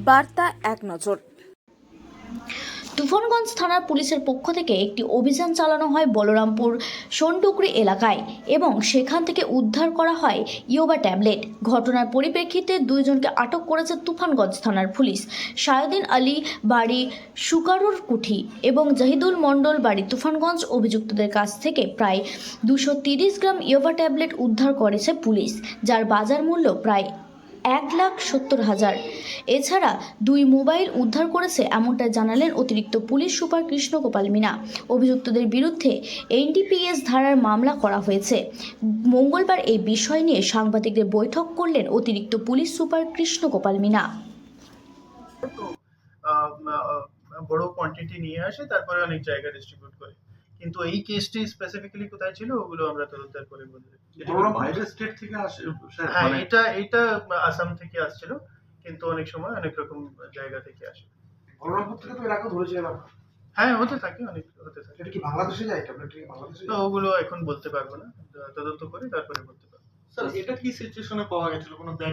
বার্তা এক নজর। তুফানগঞ্জ থানার পুলিশের পক্ষ থেকে একটি অভিযান চালানো হয় বলরামপুর সোনটুকরি এলাকায় এবং সেখান থেকে উদ্ধার করা হয় ইয়াবা ট্যাবলেট। ঘটনার পরিপ্রেক্ষিতে দুইজনকে আটক করেছে তুফানগঞ্জ থানার পুলিশ। সায়দিন আলী বাড়ি সুকারুর কুঠি এবং জাহিদুল মণ্ডল বাড়ি তুফানগঞ্জ। অভিযুক্তদের কাছ থেকে প্রায় 230 গ্রাম ইয়াবা ট্যাবলেট উদ্ধার করেছে পুলিশ, যার বাজার মূল্য প্রায় 1,70,000। এছাড়া 2 মোবাইল উদ্ধার করেছে, এমনটাই জানালেন অতিরিক্ত পুলিশ সুপার কৃষ্ণগোপাল মীনা। অভিযুক্তদের বিরুদ্ধে এনডিপিএস ধারার মামলা করা হয়েছে। মঙ্গলবার এই বিষয় নিয়ে সাংবাদিকদের বৈঠক করলেন অতিরিক্ত পুলিশ সুপার কৃষ্ণগোপাল মীনা। বড় কোয়ান্টিটি নিয়ে আসে, তারপরে অনেক জায়গায় ডিস্ট্রিবিউট করে। কিন্তু এই কেসটি স্পেসিফিক্যালি কোথায় ছিল ওগুলো আমরা তদন্তের পরে বলবো। বাইরের স্টেট থেকে আসে? হ্যাঁ, এটা আসাম থেকে আসছিল, কিন্তু অনেক সময় অনেক রকম জায়গা থেকে আসে। বলরামপুর থেকে তো এলাকা ধরেছিলেন আপনারা? হ্যাঁ, হতে থাকে, অনেক হতে থাকে। এটা কি বাংলাদেশে যায়? ট্যাবলেট কি বাংলাদেশে তো যায়? ওগুলো এখন বলতে পারবো না, তদন্ত করে তারপরে বলতে পারবো। স্যার, এটা কি সিচুয়েশনে পাওয়া গেছিল? কোনো ব্যাগে